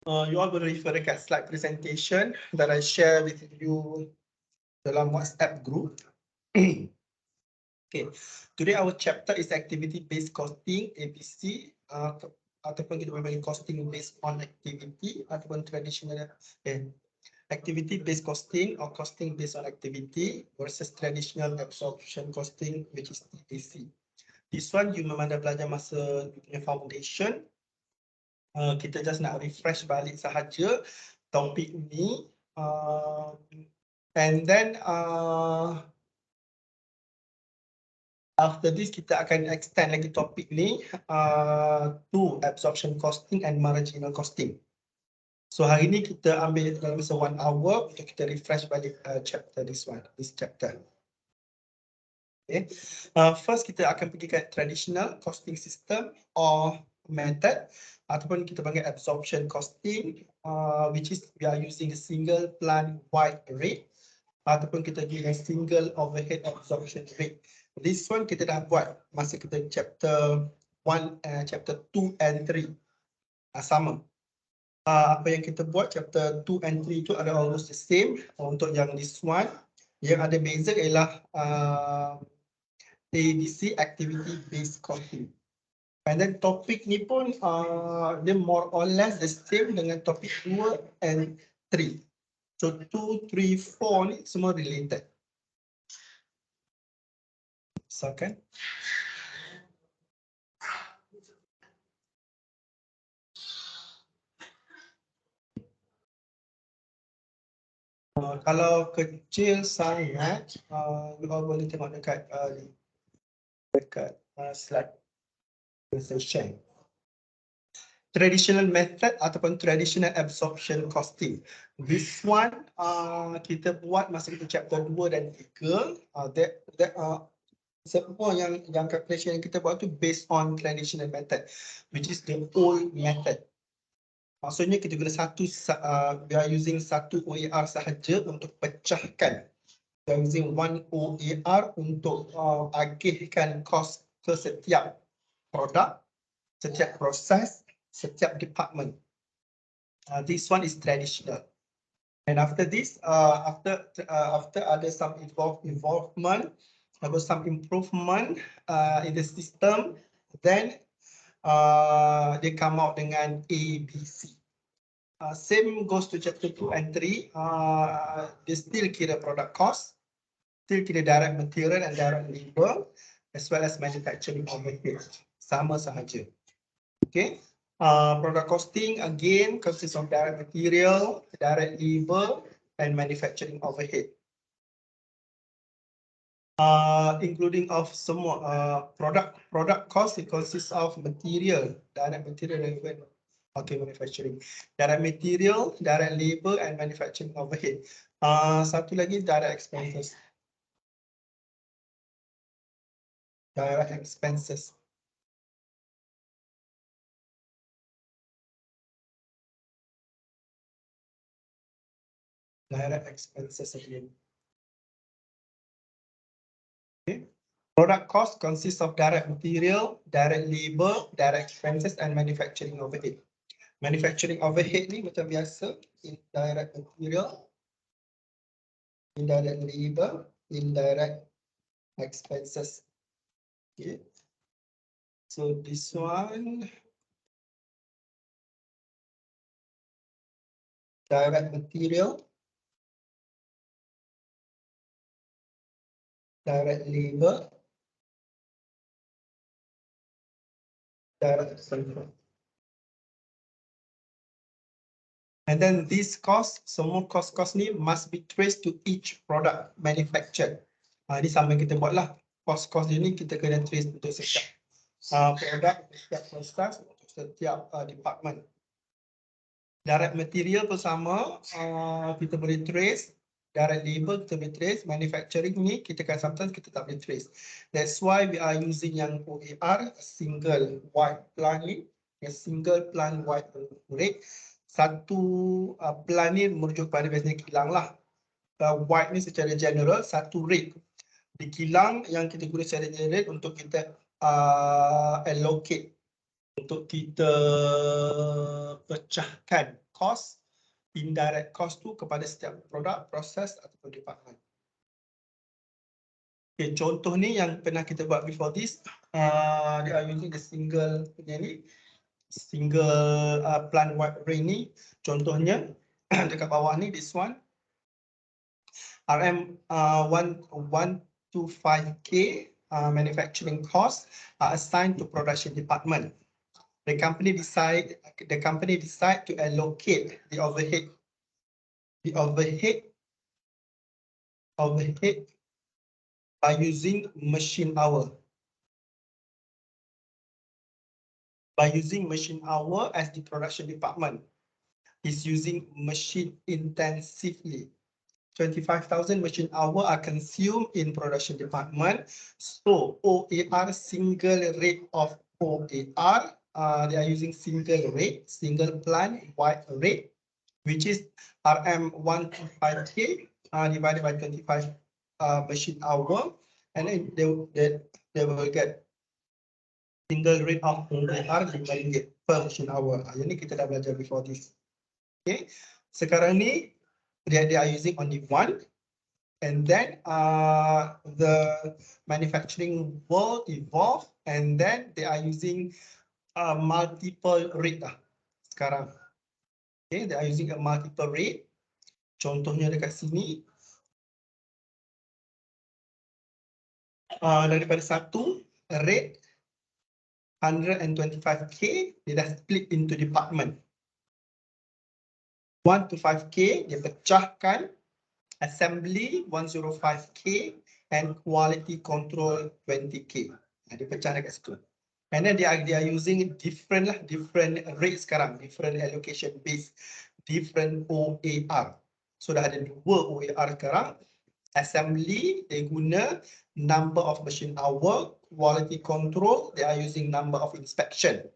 You all will refer dekat slide presentation that I share with you dalam WhatsApp group. Okay, today our chapter is activity-based costing, ABC, ataupun kita panggil costing based on activity ataupun traditional activity-based costing or costing based on activity versus traditional absorption costing, which is TAC. This one you memang dah belajar masa punya foundation. Kita just nak refresh balik sahaja topik ni, and then after this kita akan extend lagi topik ni to absorption costing and marginal costing. So hari ni kita ambil dalam masa 1 hour untuk kita refresh balik this chapter. Okay. First kita akan pergi ke traditional costing system or method ataupun kita panggil absorption costing, which is we are using a single plant wide rate ataupun kita guna single overhead absorption rate. This one kita dah buat masa kita chapter 1, chapter 2 and 3. Sama. Apa yang kita buat chapter 2 and 3 itu ada almost the same. Untuk yang this one, yang ada beza ialah ABC, activity based costing. And then topik ni pun dia more or less the same dengan topik 2 and 3. So 2, 3, 4 ni semua related. Misalkan. Kalau kecil sangat, you all boleh tengok dekat slide presentation. Traditional method ataupun traditional absorption costing. This one kita buat masa kita chapter 2 dan 3. Semua yang calculation yang kita buat tu based on traditional method, which is the old method. Maksudnya kita guna we are using satu OAR sahaja untuk pecahkan. We are using one OAR untuk agihkan kos ke setiap produk, setiap proses, setiap department. This one is traditional. And after this, after ada some involvement, about some improvement in the system, then they come out dengan ABC. Same goes to chapter 2 and 3. They still kira product cost, still kira direct material and direct labor, as well as manufacturing overhead. Sama sahaja. Okay. Product costing again consists of direct material, direct labor, and manufacturing overhead. Including of semua product cost, it consists of material, direct material, labor. Okay, manufacturing, direct material, direct labor, and manufacturing overhead. Satu lagi direct expenses. Direct expenses. Direct expenses again. Okay. Product cost consists of direct material, direct labor, direct expenses, and manufacturing overhead. Manufacturing overhead ni macam biasa, indirect material, indirect labor, indirect expenses. Okay. So this one, direct material, direct labor, direct expenses. And then this cost, semua cost ni must be traced to each product manufactured. Ini sama yang kita buat lah. Cost ni kita kena trace untuk setiap produk, setiap proses, untuk setiap department. Direct material pun sama, kita boleh trace. Direct labor kita boleh trace. Manufacturing ni sometimes kita tak boleh trace. That's why we are using yang OAR, single wide plant ni, single plant wide rate. Satu plan ni merujuk pada biasanya kilang lah. Wide ni secara general satu rate. Di kilang yang kita guna secara general untuk kita allocate untuk kita pecahkan cost, indirect cost tu kepada setiap produk, proses ataupun department. Okay, contoh ni yang pernah kita buat before this, they are using the single plant wide array ni. Contohnya dekat bawah ni, this one RM 125K manufacturing cost are assigned to production department. The company decide to allocate the overhead by using machine hour. By using machine hour as the production department is using machine intensively. 25,000 machine hour are consumed in production department. So OAR, single rate of OAR, they are using single plant wide rate, which is RM 125K divided by 25 machine hour, and then they will get single rate of OAR divided per machine hour. Yang ni kita dah belajar before this. Okay, sekarang ni they are using only one, and then the manufacturing world evolve, and then they are using multiple rate lah sekarang. Okay, they are using a multiple rate. Contohnya dekat sini, daripada satu rate 125K, dia dah split into department. 1 to 5K, dia pecahkan assembly 105K and quality control 20K. Dia pecah dekat situ. And then they are using different rates sekarang, different allocation base, different OAR. So dah ada dua OAR sekarang. Assembly, they guna number of machine hour. Quality control, they are using number of inspection.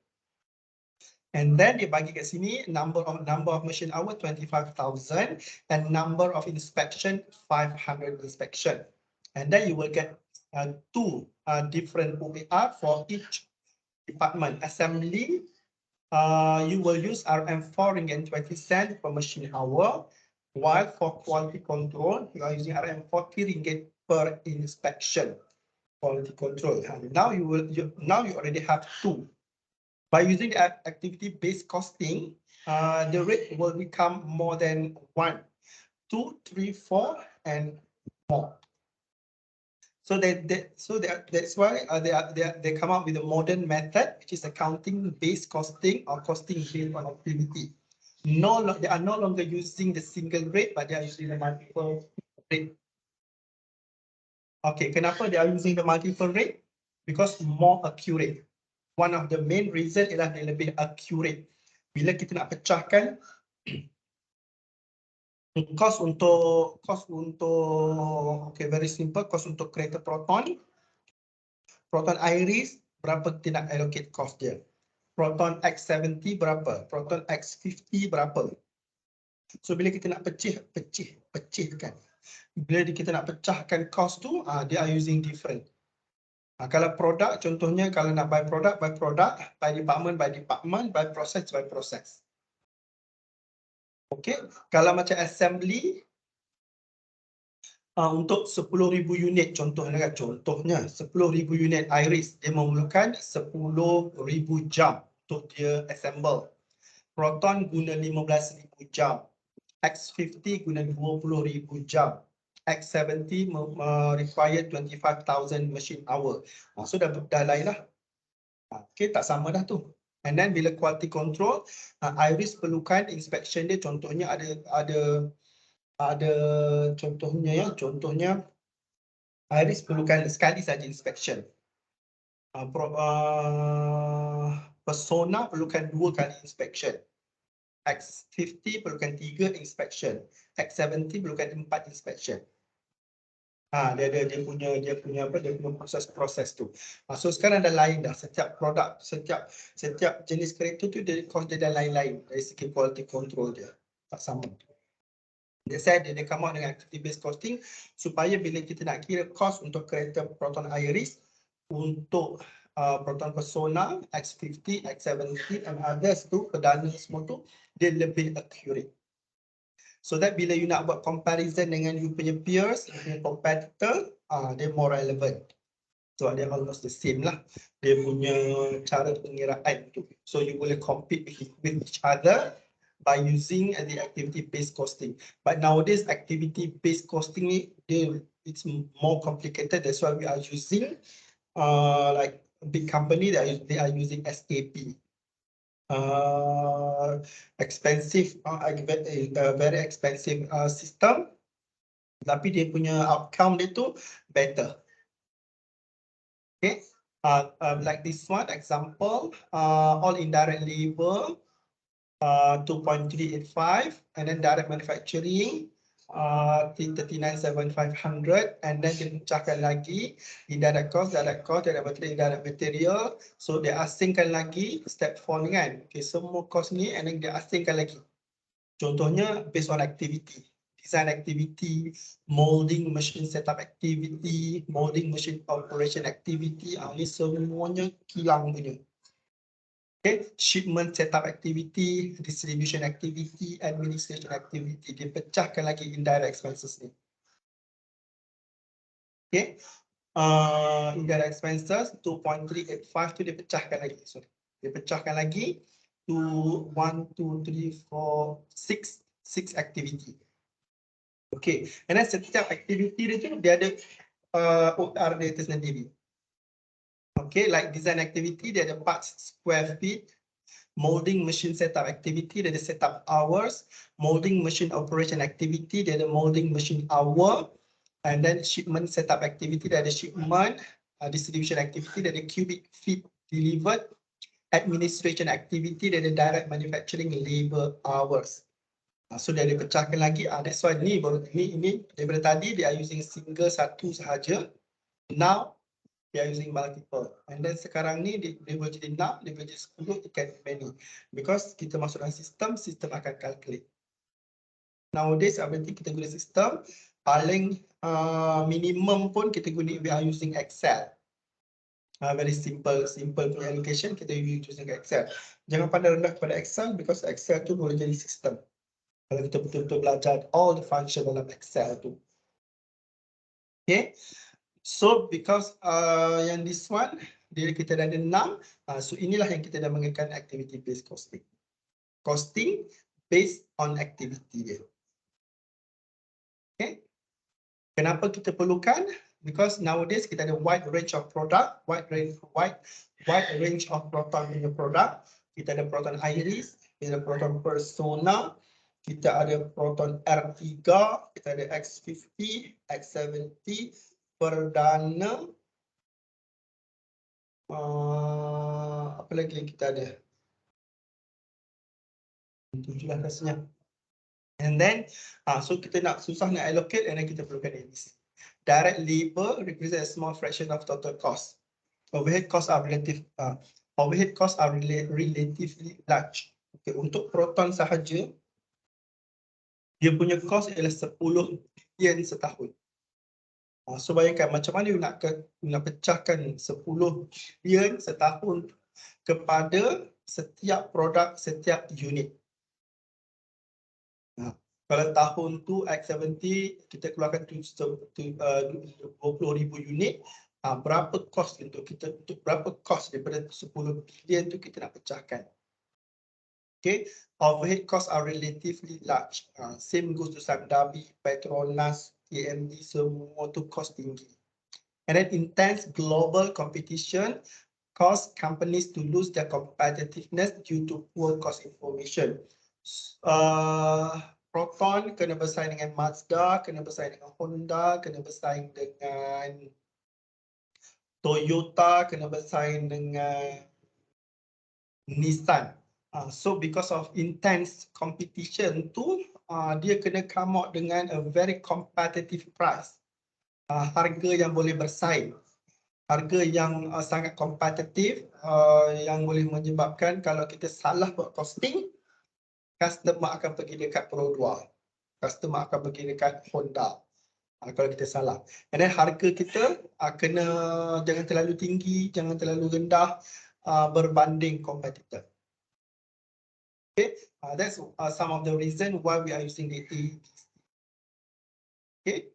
And then dia bagi kat sini number of machine hour 25,000 and number of inspection 500 inspection. And then you will get two different OAR for each department. Assembly, you will use RM 4.20 per machine hour, while for quality control, you are using RM 40 per inspection. Quality control. Now you already have two. By using the activity-based costing, the rate will become more than 1, 2, 3, 4, and more. So that's why they come up with a modern method, which is accounting-based costing or costing based on activity. They are no longer using the single rate, but they are using the multiple rate. Okay, kenapa they are using the multiple rate? Because more accurate. One of the main reason ialah dia lebih accurate. Bila kita nak pecahkan cost untuk okay, very simple, cost untuk kereta proton iris, berapa kita nak allocate cost dia. Proton X70 berapa, proton X50 berapa. So bila kita nak pecahkan, bila kita nak pecahkan cost tu, they are using different. Kalau produk, contohnya kalau nak buy product, by department, by process. Okay, kalau macam assembly, untuk 10,000 unit, contohnya 10,000 unit iris, dia memerlukan 10,000 jam untuk dia assemble. Proton guna 15,000 jam. X50 guna 20,000 jam. X70 require 25,000 machine hour. So dah lain lah. Okay, tak sama dah tu. And then bila quality control, iris perlukan inspection dia, contohnya ada contohnya iris perlukan sekali saja inspection. Persona perlukan 2 kali inspection. X50 perlukan 3 inspection. X70 perlukan 4 inspection. Dia punya proses tu. So sekarang dah lain dah, setiap produk, setiap jenis kereta tu dia cost dia dah lain-lain dari segi quality control dia. Tak sama. Dia come out dengan activity based costing supaya bila kita nak kira cost untuk kereta proton iris untuk Proton Persona, X50, X70 and others tu, perdana semua tu, dia lebih accurate. So that bila you nak buat comparison dengan you punya peers, you punya competitor, dia more relevant. So dia almost the same lah. Dia punya cara pengiraan tu. So you boleh compete with each other by using the activity-based costing. But nowadays activity-based costing ni, it's more complicated. That's why we are using like a big company that they are using SAP. Expensive, very expensive system, tapi dia punya outcome dia tu better. Okay, like this one example, all indirect labor 2.385, and then direct manufacturing 39,700, and then dia pecahkan lagi indirect cost, direct material. So dia asingkan lagi step 4 ni kan. Okay, semua cost ni and then dia asingkan lagi. Contohnya based on activity. Design activity, molding machine setup activity, molding machine operation activity, ini semuanya kilang punya. Okay, shipment setup activity, distribution activity, administration activity, dia pecahkan lagi indirect expenses ni. Okay, indirect expenses 2.385 tu dia pecahkan lagi, dia pecahkan lagi to 1, 2, 3, 4, 6 activity. Okay, and then setiap activity dia tu dia ada OR dia tersendiri. Okay, like design activity dia ada parts square feet, molding machine setup activity dia ada setup hours, molding machine operation activity dia ada molding machine hour, and then shipment setup activity dia ada shipment, distribution activity dia ada cubic feet delivered, administration activity dia ada direct manufacturing labor hours. So dia dipecahkan lagi. That's why ni daripada tadi dia using single satu sahaja. Now they are using multiple. And then sekarang ni dia boleh jadi 6, dia boleh jadi 10, it can be many. Because kita masuk dalam sistem akan calculate. Nowadays everything kita guna sistem, paling minimum pun kita guna, we are using Excel. Very simple punya allocation, kita using Excel. Jangan pandang rendah kepada Excel because Excel tu boleh jadi sistem. Kalau kita betul-betul belajar all the function dalam Excel tu. Okay, so because yang this one dia kita dah ada 6, so inilah yang kita dah menggunakan activity based costing. Costing based on activity dia. Okay, kenapa kita perlukan? Because nowadays kita ada wide range of product, wide range of proton punya product. Kita ada proton iris, kita ada proton persona, kita ada proton R3, kita ada X50, X70, perdana, apa lagi yang kita ada? Itu je lah rasanya. And then, so kita nak susah nak allocate, and then kita perlukan ABC. Direct labor represent a small fraction of total cost. Overhead costs are relatively large. Okay, untuk proton sahaja, dia punya cost ialah 10 bilion setahun. So bayangkan macam mana you nak pecahkan 10 bilion setahun kepada setiap produk, setiap unit. Kalau tahun tu X70 kita keluarkan 20,000 unit, berapa cost berapa cost daripada 10 bilion tu kita nak pecahkan. Okay, overhead costs are relatively large. Same goes to Samdabi, Petronas, AMD, semua tu cost tinggi. And then intense global competition cause companies to lose their competitiveness due to poor cost information. Proton kena bersaing dengan Mazda, kena bersaing dengan Honda, kena bersaing dengan Toyota, kena bersaing dengan Nissan. So because of intense competition tu, dia kena come out dengan a very competitive price. Harga yang boleh bersaing. Harga yang sangat kompetitif, yang boleh menyebabkan kalau kita salah buat costing, customer akan pergi dekat Pro 2. Customer akan pergi dekat Honda. Kalau kita salah. And then harga kita kena jangan terlalu tinggi, jangan terlalu rendah berbanding kompetitor. Okay, that's some of the reason why we are using the ABC. Okay,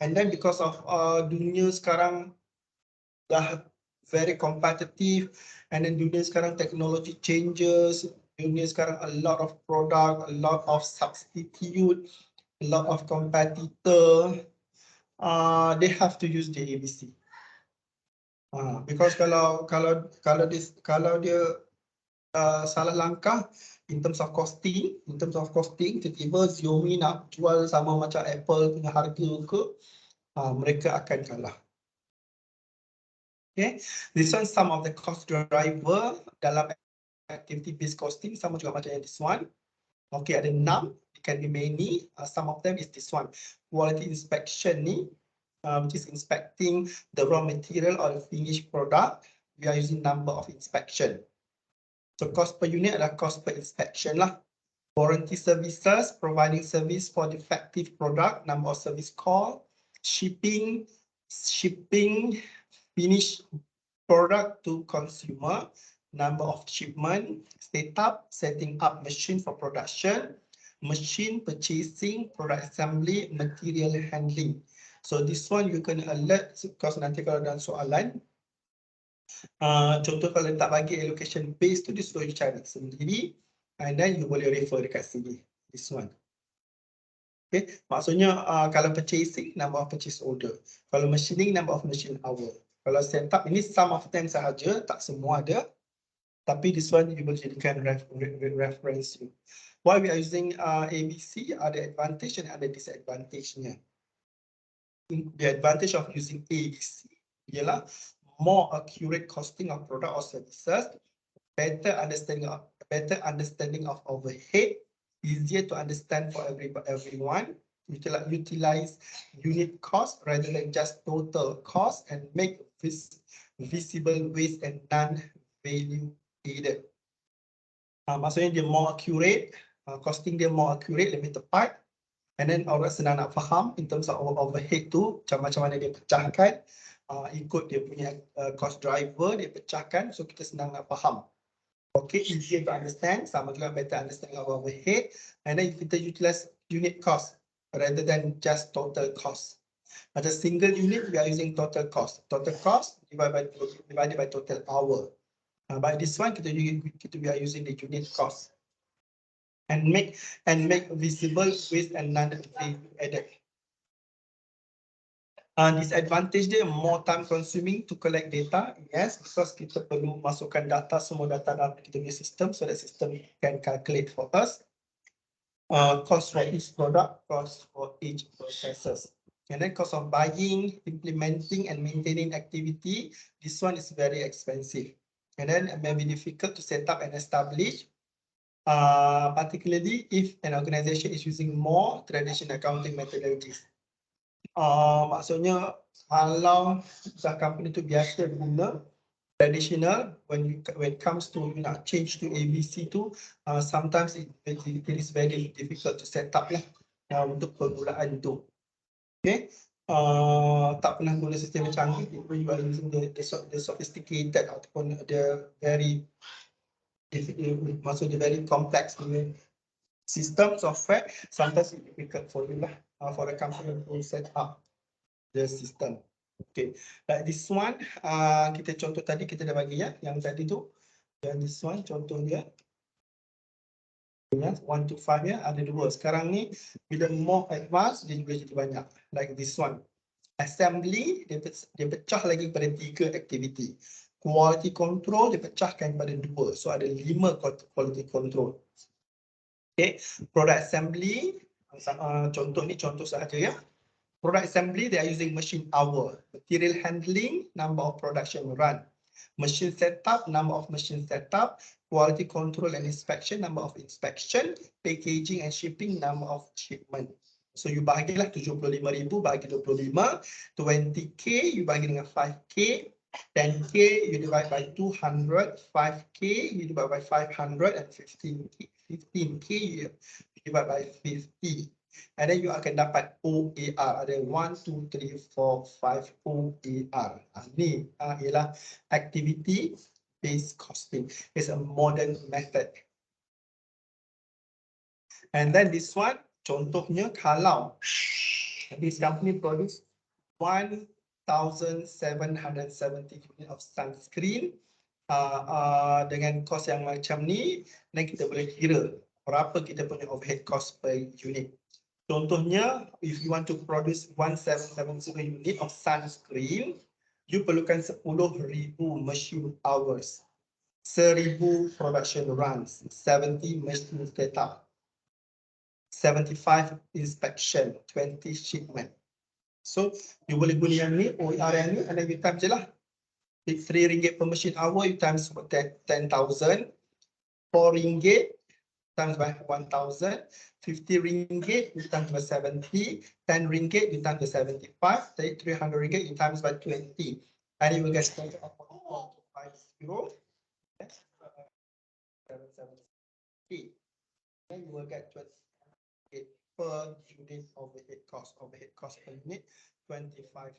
and then because of dunia sekarang dah very competitive, and then dunia sekarang technology changes, dunia sekarang a lot of product, a lot of substitute, a lot of competitor, they have to use the ABC. Because kalau dia salah langkah in terms of costing, tiba-tiba Xiaomi nak jual sama macam Apple punya harga ke, mereka akan kalah. Okay, this one some of the cost driver dalam activity based costing sama juga macam yang this one. Okay, ada 6, it can be many. Some of them is this one. Quality inspection ni, which is inspecting the raw material or the finished product. We are using number of inspection. So cost per unit adalah cost per inspection lah. Warranty services, providing service for defective product, number of service call. Shipping, finished product to consumer, number of shipment. Setting up machine for production, machine purchasing, product assembly, material handling. So this one you can alert because nanti kalau dalam soalan, contoh kalau tak bagi allocation base tu dia suruh you cari sendiri, and then you boleh refer dekat sini, this one. Okay, maksudnya kalau purchasing, number of purchase order. Kalau machining, number of machine hour. Kalau setup ini some of them sahaja, tak semua ada. Tapi this one you boleh jadikan reference you. Why we are using ABC, ada advantage and ada disadvantage-nya. The advantage of using ABC ialah more accurate costing of product or services, better understanding of overhead, easier to understand for everyone, utilize unit cost rather than just total cost, and make visible waste and non-value added. Maksudnya dia more accurate, costing dia more accurate, lebih tepat, and then orang senang nak faham in terms of overhead tu, macam mana dia pecahkan, ikut dia punya cost driver, dia pecahkan, so kita senang nak faham. Okay, easier to understand, sama juga better understanding of overhead, and then kita utilize unit cost rather than just total cost. Macam single unit, we are using total cost. Total cost divided by total hour. By this one, we are using the unit cost, and make visible waste and non-value added. Disadvantage dia more time consuming to collect data. Yes, because kita perlu masukkan data, semua data dalam kita punya system, so that system can calculate for us. Cost for each product, cost for each processes. And then cost of buying, implementing and maintaining activity. This one is very expensive. And then it may be difficult to set up and establish, particularly if an organization is using more traditional accounting methodologies. Maksudnya kalau company tu biasa guna traditional, when it comes to change to ABC tu, sometimes it is very difficult to set up lah untuk permulaan tu. Okay, tak pernah guna sistem yang canggih, you are using the sophisticated ataupun the very maksudnya very complex system software, sometimes it's difficult for you lah, for the company to set up the system. Okay, like this one, kita contoh tadi kita dah bagi ya, yang tadi tu, dan this one contohnya, ya, 1 to 5 ya, ada 2. Sekarang ni bila more advanced dia juga jadi banyak. Like this one, assembly dia pecah lagi pada 3 activity. Quality control dia pecahkan pada 2, so ada 5 quality control. Okay, product assembly, contoh ni contoh sahaja ya. Product assembly, they are using machine hour. Material handling, number of production run. Machine setup, number of machine setup. Quality control and inspection, number of inspection. Packaging and shipping, number of shipment. So you bagilah 75,000 bagi 25. 20K you bagi dengan 5K. 10K you divide by 200. 5K you divide by 500. And 15K you divide by 50. And then you akan dapat OAR. Ada 1, 2, 3, 4, 5 OAR. Ni ialah activity based costing. It's a modern method. And then this one, contohnya kalau this company produce 1,770 unit of sunscreen dengan kos yang macam ni, dan kita boleh kira berapa kita punya overhead cost per unit. Contohnya, if you want to produce 1,770 unit of sunscreen, you perlukan 10,000 machine hours, 1,000 production runs, 70 machine setup, 75 inspection, 20 shipment. So, you boleh guna yang ni, OER yang ni, and then you times je lah. RM3 per machine hour, you times 10,000, RM4 times by 1,000, RM50 you times by 70, RM10 you times by 75, RM300 you times by 20, and you will get 750. Then you will get 28 per unit overhead cost per unit, RM25.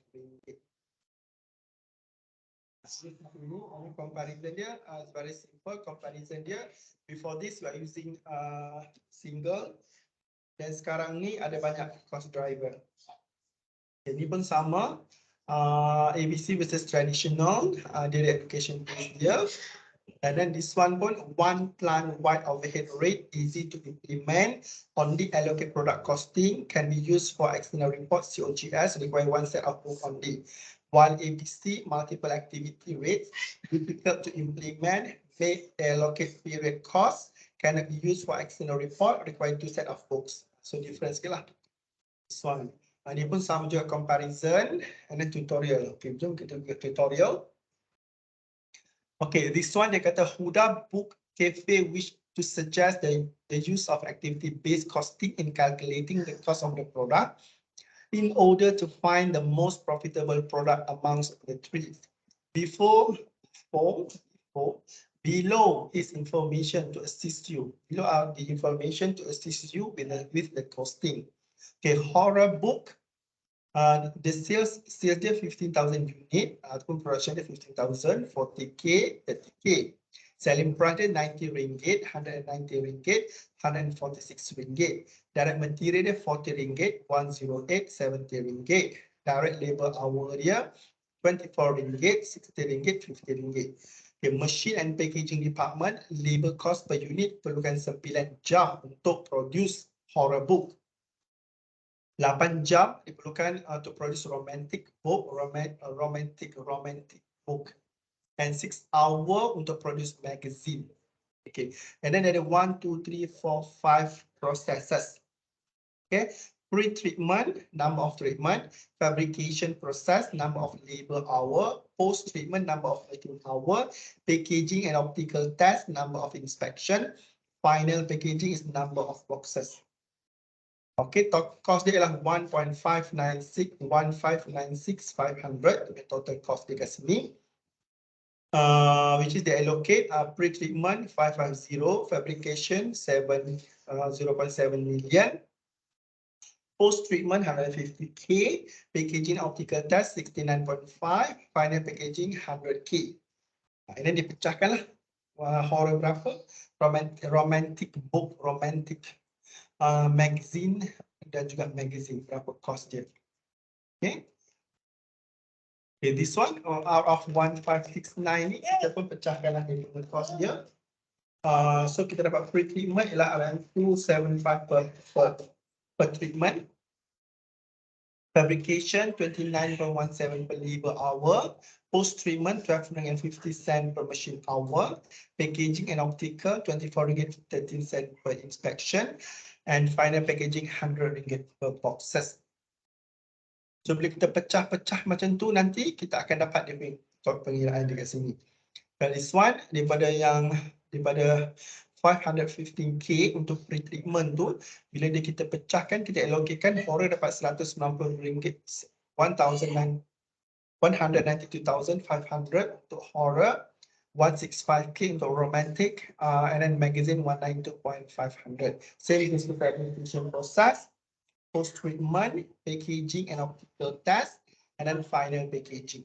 Ini comparison dia very simple comparison dia. Before this we are using single, dan sekarang ni ada banyak cost driver. Ini pun sama, ABC versus traditional, dia education base dia. And then this one pun one plant wide overhead rate, easy to implement, only allocate product costing, can be used for external report COGS, require one set of book only. While ABC, multiple activity rates, difficult to implement, may allocate period costs, cannot be used for external report, require two set of books. So difference ke lah. This one. Ini pun sama juga comparison, and then tutorial. Okay, jom kita buat tutorial. Okay, this one dia kata Huda Book Cafe wish to suggest the use of activity-based costing in calculating the cost of the product, in order to find the most profitable product amongst the three. Below is information to assist you. Below are the information to assist you with the costing. Okay, horror book. The sales dia 15,000 unit, ataupun production dia 15,000, 40K, 30K. Selling price dia RM90, RM190, RM146. Direct material dia RM40, RM108, RM70. Direct labor hour dia RM24, RM60, RM50. Okay, machine and packaging department, labor cost per unit perlukan 9 jam untuk produce horror book. 8 jam diperlukan untuk produce romantic book, romantic book. And 6 hours untuk produce magazine. Okay, and then ada 1, 2, 3, 4, 5 processes. Okay, pre-treatment, number of treatment, fabrication process, number of labor hour, post-treatment, number of making hour, packaging and optical test, number of inspection, final packaging is number of boxes. Okay, cost dia ialah 1.596, 1,596,500, total cost dia kat sini. Which is they allocate pre-treatment 550, fabrication 0.7 million, post-treatment 150K, packaging optical test 69.5, final packaging 100K. Ini dipecahkanlah horror berapa, romantic book, romantic magazine dan juga magazine berapa cost dia. Okay. Okay, this one out of 1,569 ni kita pun pecahkanlah dari cost dia. So kita dapat pre-treatment ialah around 275 per treatment. Fabrication 29.17 per labor hour. Post-treatment 12.50 cents per machine hour. Packaging and optical 24.13 per inspection. And final packaging RM100 per boxes. So bila kita pecah-pecah macam tu, nanti kita akan dapat dia pengiraan dekat sini. Dan this one daripada 515K untuk pre-treatment tu, bila dia kita pecahkan, kita allocatekan, horror dapat RM190, 192,500 untuk horror, 165K untuk romantic, and then magazine 192,500. Same is the fabrication process. post-treatment, packaging and optical test, and then final packaging.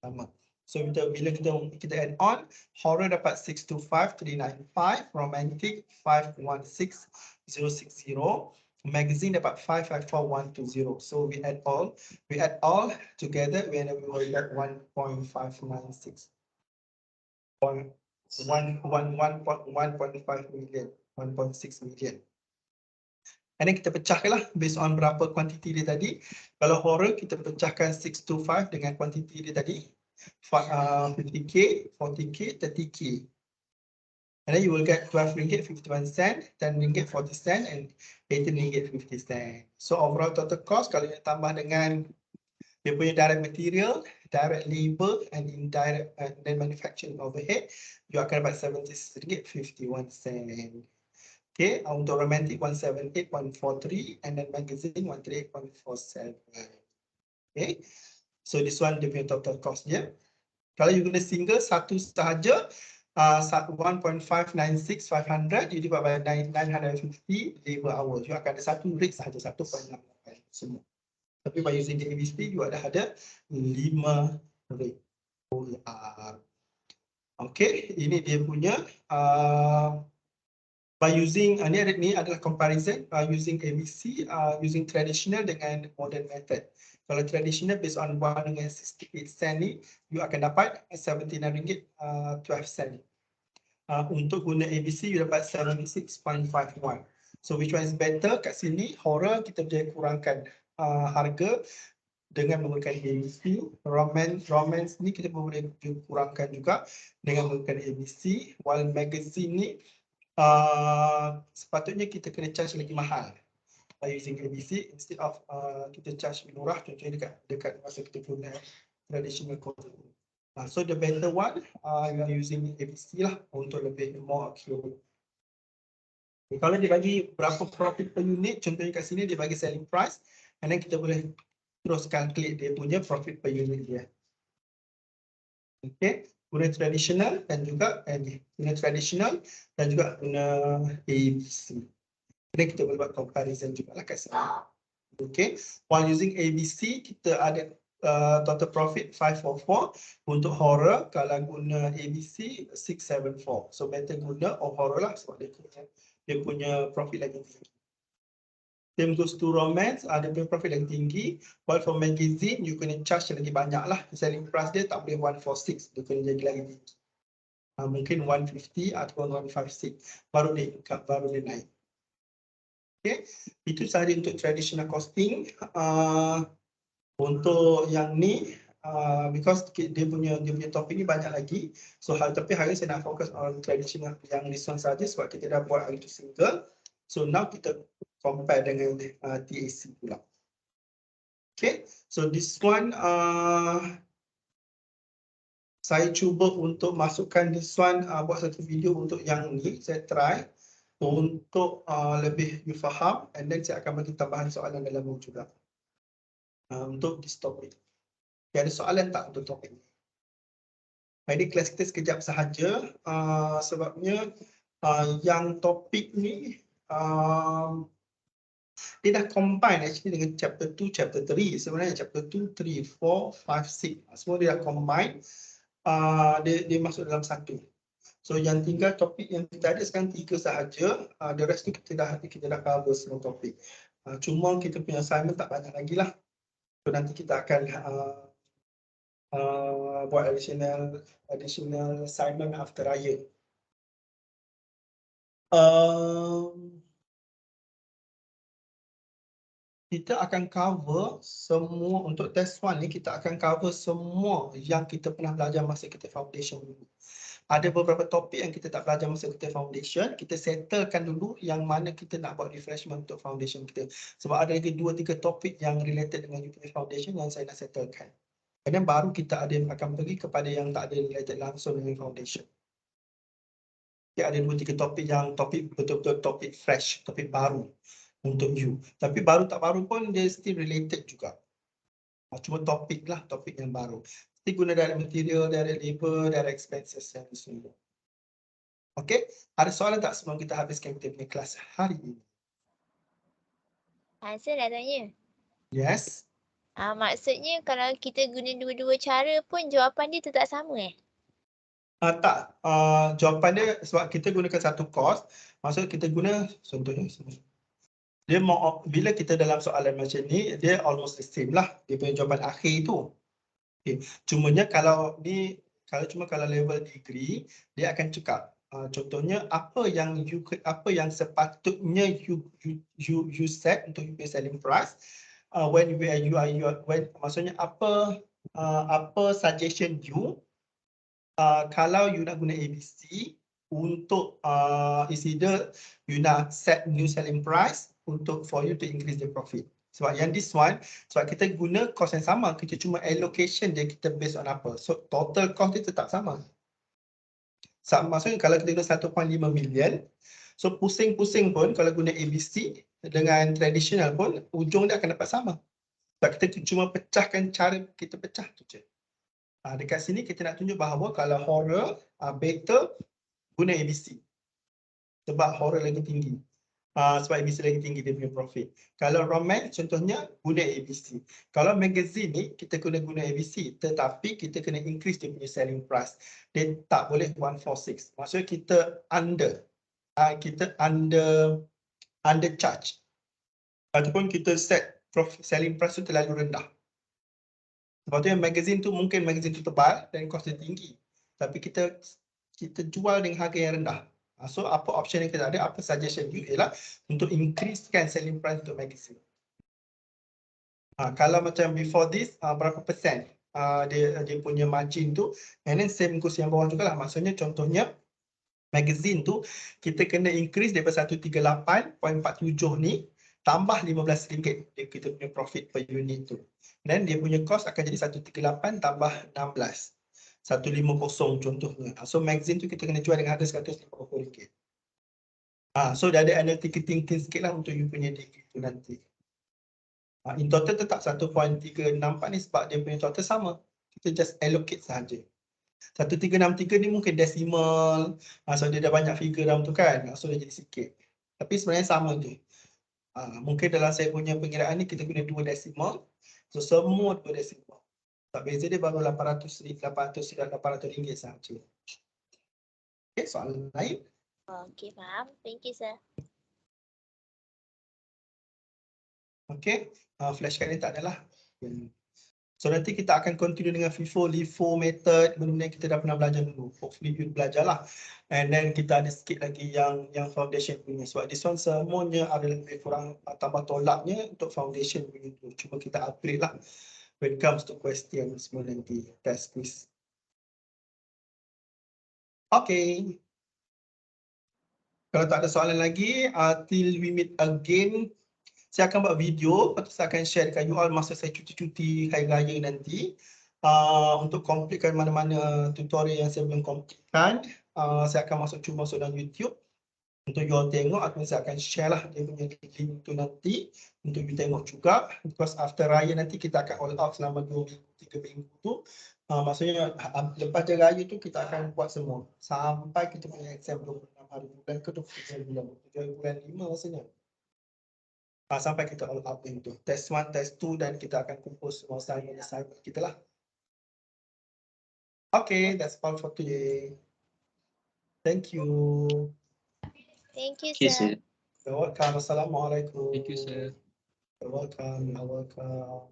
Sama. So bila kita add on, horror dapat 625,395, romantic 516,060, magazine dapat 554,120. So we add all together, we will get 1.596. 1.5 million, 1.6 million. And then kita pecahkanlah based on berapa kuantiti dia tadi. Kalau horror kita pecahkan 625 dengan kuantiti dia tadi, 50k, 40k, 30k. And then you will get 12 ringgit 51 cent, 10 ringgit 40 cent, and 18 ringgit 50 cent. So overall total cost kalau you tambah dengan dia punya direct material, direct labor, and indirect and then manufacturing overhead, you akan dapat 76 ringgit 51 cent. Okay, untuk romantic 178.143, and then magazine 138.47. Okay, so this one dia punya total cost dia. Kalau you guna single satu sahaja, 1.596,500 you divide by 950 labor hours. You akan ada satu rate sahaja, 1.68 semua. Tapi by using the ABC, you ada 5 rate. Okay, ini dia punya by using ni adalah comparison using ABC, using traditional dengan modern method. Kalau traditional based on 1 dengan 68 sen ni, you akan dapat 79 ringgit 12 sen. Untuk guna ABC, you dapat 76.51. So which one is better? Kat sini horror kita boleh kurangkan harga dengan menggunakan ABC. Romance ni kita boleh kurangkan juga dengan menggunakan ABC. While magazine ni sepatutnya kita kena charge lagi mahal by using ABC instead of kita charge murah, contohnya dekat masa kita guna traditional coding. So the better one you are using ABC lah untuk lebih more accurate. Kalau dia bagi berapa profit per unit, contohnya kat sini dia bagi selling price, and then kita boleh terus calculate dia punya profit per unit dia. Okay, guna traditional dan juga guna traditional dan juga guna ABC. Jadi kita boleh buat comparison juga lah kat sini. Okay, while using ABC kita ada total profit 544. Untuk horror kalau guna ABC 674. So better guna horror lah sebab dia punya profit lagi tinggi. Same goes to romance, ada punya profit lagi tinggi. While for magazine, you kena charge lagi banyak lah. Selling price dia tak boleh 146, dia kena jadi lagi tinggi. Mungkin 150 atau 156, baru dia naik. Okay, itu sahaja untuk traditional costing. Untuk yang ni, because dia punya topik ni banyak lagi. So tapi hari saya nak fokus on traditional yang this one saja sebab kita dah buat hari tu single. So now kita compare dengan TAC pula. Okay, so this one saya cuba untuk masukkan this one, buat satu video untuk yang ni. Saya try untuk lebih you faham, and then saya akan bagi tambahan soalan dalam ni juga untuk this topic. Okay, ada soalan tak untuk topik ni? Ini kelas kita sekejap sahaja sebabnya yang topik ni dia dah combine actually dengan chapter 2, chapter 3. Sebenarnya chapter 2, 3, 4, 5, 6 semua dia dah combine, dia masuk dalam satu. So yang tinggal topik yang kita ada sekarang 3 sahaja, the rest tu kita dah cover semua topik. Cuma kita punya assignment tak banyak lagi lah. So nanti kita akan buat additional assignment after raya. Kita akan cover semua untuk test 1 ni, kita akan cover semua yang kita pernah belajar masa kita foundation dulu. Ada beberapa topik yang kita tak belajar masa kita foundation, kita settlekan dulu yang mana kita nak buat refreshment untuk foundation kita. Sebab ada lagi 2-3 topik yang related dengan foundation yang saya nak settlekan. Dan baru kita akan pergi kepada yang tak ada related langsung dengan foundation. Okay, ada 2-3 topik yang betul-betul topik fresh, topik baru untuk you. Tapi baru tak baru pun dia still related juga. Cuma topik lah, topik yang baru. Mesti guna direct material, direct labor, direct expenses yang semua. Okay, ada soalan tak sebelum kita habiskan kita punya kelas hari ini? Saya dah tanya. Yes. Maksudnya kalau kita guna dua-dua cara pun jawapan dia tetap sama Tak, jawapan dia sebab kita gunakan satu course, maksud kita guna contohnya dia mau bila kita dalam soalan macam ni dia almost the same lah dia punya jawapan akhir tu. Okay. Cumanya kalau ni kalau level degree dia akan cakap contohnya apa yang sepatutnya you set untuk you punya selling price when maksudnya apa suggestion you kalau you nak guna ABC untuk is either you nak set new selling price untuk for you to increase the profit. Sebab yang this one, sebab kita guna cost yang sama, kita cuma allocation dia kita based on apa. So total cost dia tetap sama. Maksudnya kalau kita guna 1.5 million, so pusing-pusing pun kalau guna ABC dengan traditional pun ujung dia akan dapat sama. Sebab kita cuma pecahkan cara kita pecah tu je. Dekat sini kita nak tunjuk bahawa kalau horror, better guna ABC. Sebab horror lagi tinggi. Sebab ABC lagi tinggi dia punya profit. Kalau romance contohnya guna ABC. Kalau magazine ni kita kena guna ABC tetapi kita kena increase dia punya selling price. Dia tak boleh 146. Maksudnya kita under charge. Ataupun kita set selling price tu terlalu rendah. Sebab tu yang magazine tu mungkin magazine tu tebal dan kos dia tinggi. Tapi kita jual dengan harga yang rendah. So apa option yang kita ada, apa suggestion you ialah untuk increasekan selling price untuk magazine. Kalau macam before this, berapa persen dia punya margin tu, and then same kursi yang bawah juga lah. Maksudnya contohnya magazine tu kita kena increase daripada 138.47 ni tambah RM15 dia kita punya profit per unit tu. Dan dia punya cost akan jadi 138 tambah 16. 150 contohnya. So magazine tu kita kena jual dengan harga RM150. So dah ada analytical thinking sikit lah untuk you punya degree tu nanti. In total tetap 1.364 ni sebab dia punya total sama. Kita just allocate sahaja. 1363 ni mungkin decimal. So dia dah banyak figure dalam tu kan. So dia jadi sikit. Tapi sebenarnya sama je. Mungkin dalam saya punya pengiraan ni kita guna 2 decimal. So semua 2 decimal. Tak beza dia baru RM800 sahaja. Okay, soalan lain? Okay, faham. Thank you, sir. Okay, flashcard ni tak adalah. So nanti kita akan continue dengan FIFO, LIFO method, benda-benda yang kita dah pernah belajar dulu. Hopefully you belajar lah. And then kita ada sikit lagi yang foundation punya. Sebab this one semuanya ada lebih kurang tambah tolaknya untuk foundation punya tu. Cuma kita upgrade lah when it comes to question semua nanti. Test quiz. Okay. Kalau tak ada soalan lagi, till we meet again, saya akan buat video, lepas tu saya akan share dekat you all masa saya cuti-cuti hari raya nanti. Untuk completekan mana-mana tutorial yang saya belum completekan, saya akan cuba masuk dalam YouTube untuk you all tengok, atau saya akan share lah dia punya link tu nanti untuk you tengok juga. Because after raya nanti kita akan all out selama 2 minggu, 3 minggu tu. Maksudnya lepas je raya tu kita akan buat semua sampai kita punya exam 26 hari bulan ke 23 bulan, 5 rasanya. Sampai kita all out into test 1, test 2 dan kita akan kumpul semua assignment kita lah. Okay, that's all for today. Thank you. Thank you, sir. You're welcome. Assalamualaikum. Thank you, sir. You're welcome. You're welcome.